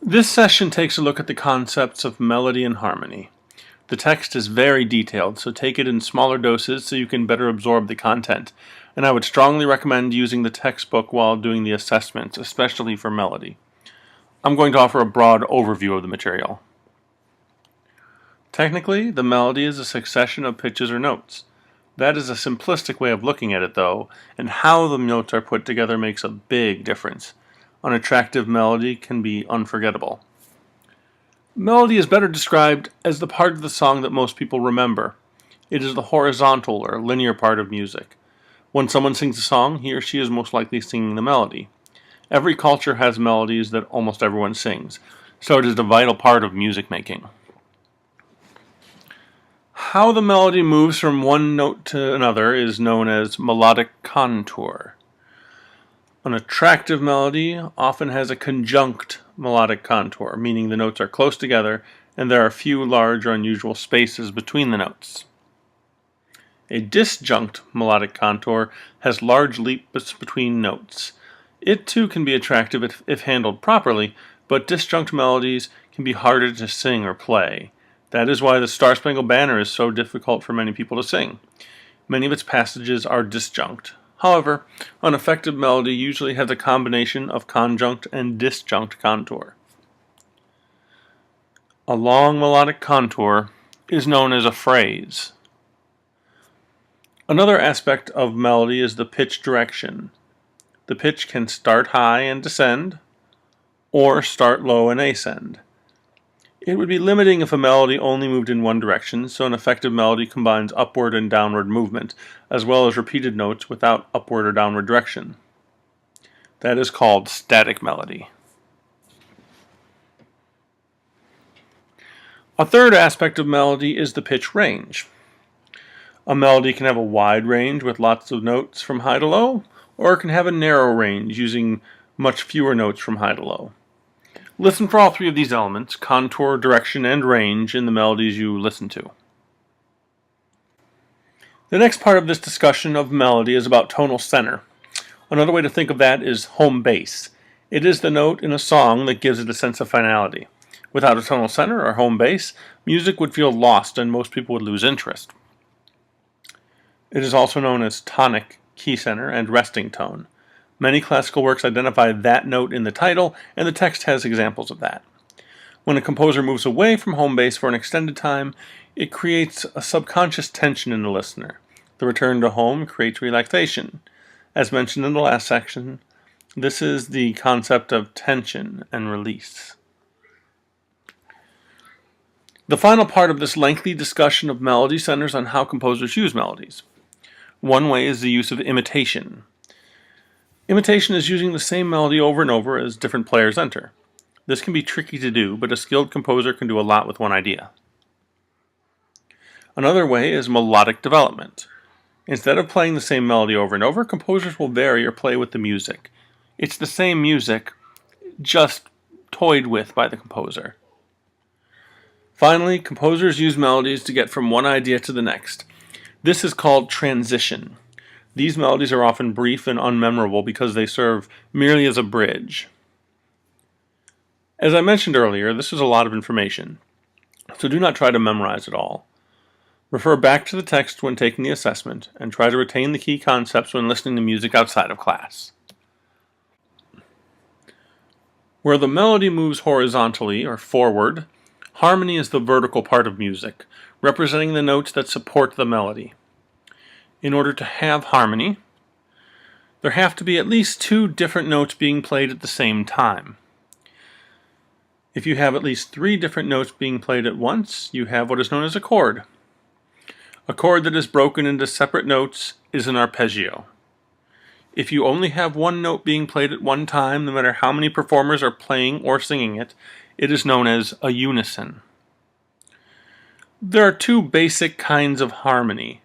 This session takes a look at the concepts of melody and harmony. The text is very detailed, so take it in smaller doses so you can better absorb the content, and I would strongly recommend using the textbook while doing the assessments, especially for melody. I'm going to offer a broad overview of the material. Technically, the melody is a succession of pitches or notes. That is a simplistic way of looking at it, though, and how the notes are put together makes a big difference. An attractive melody can be unforgettable. Melody is better described as the part of the song that most people remember. It is the horizontal or linear part of music. When someone sings a song, he or she is most likely singing the melody. Every culture has melodies that almost everyone sings, so it is a vital part of music making. How the melody moves from one note to another is known as melodic contour. An attractive melody often has a conjunct melodic contour, meaning the notes are close together and there are few large or unusual spaces between the notes. A disjunct melodic contour has large leaps between notes. It too can be attractive if handled properly, but disjunct melodies can be harder to sing or play. That is why the Star-Spangled Banner is so difficult for many people to sing. Many of its passages are disjunct. However, an effective melody usually has a combination of conjunct and disjunct contour. A long melodic contour is known as a phrase. Another aspect of melody is the pitch direction. The pitch can start high and descend, or start low and ascend. It would be limiting if a melody only moved in one direction, so an effective melody combines upward and downward movement, as well as repeated notes without upward or downward direction. That is called static melody. A third aspect of melody is the pitch range. A melody can have a wide range with lots of notes from high to low, or it can have a narrow range using much fewer notes from high to low. Listen for all three of these elements, contour, direction, and range, in the melodies you listen to. The next part of this discussion of melody is about tonal center. Another way to think of that is home base. It is the note in a song that gives it a sense of finality. Without a tonal center or home base, music would feel lost and most people would lose interest. It is also known as tonic, key center, and resting tone. Many classical works identify that note in the title, and the text has examples of that. When a composer moves away from home base for an extended time, it creates a subconscious tension in the listener. The return to home creates relaxation. As mentioned in the last section, this is the concept of tension and release. The final part of this lengthy discussion of melody centers on how composers use melodies. One way is the use of imitation. Imitation is using the same melody over and over as different players enter. This can be tricky to do, but a skilled composer can do a lot with one idea. Another way is melodic development. Instead of playing the same melody over and over, composers will vary or play with the music. It's the same music, just toyed with by the composer. Finally, composers use melodies to get from one idea to the next. This is called transition. These melodies are often brief and unmemorable because they serve merely as a bridge. As I mentioned earlier, this is a lot of information, so do not try to memorize it all. Refer back to the text when taking the assessment, and try to retain the key concepts when listening to music outside of class. Where the melody moves horizontally, or forward, harmony is the vertical part of music, representing the notes that support the melody. In order to have harmony, there have to be at least two different notes being played at the same time. If you have at least three different notes being played at once, you have what is known as a chord. A chord that is broken into separate notes is an arpeggio. If you only have one note being played at one time, no matter how many performers are playing or singing it, it is known as a unison. There are two basic kinds of harmony.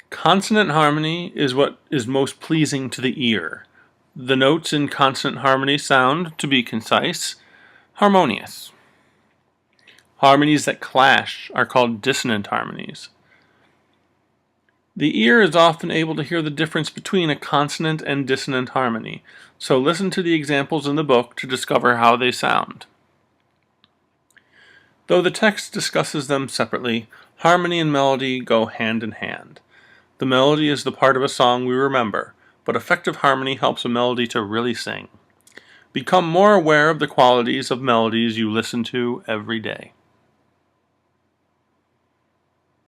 Consonant harmony is what is most pleasing to the ear. The notes in consonant harmony sound, to be concise, harmonious. Harmonies that clash are called dissonant harmonies. The ear is often able to hear the difference between a consonant and dissonant harmony, so listen to the examples in the book to discover how they sound. Though the text discusses them separately, harmony and melody go hand in hand. The melody is the part of a song we remember, but effective harmony helps a melody to really sing. Become more aware of the qualities of melodies you listen to every day.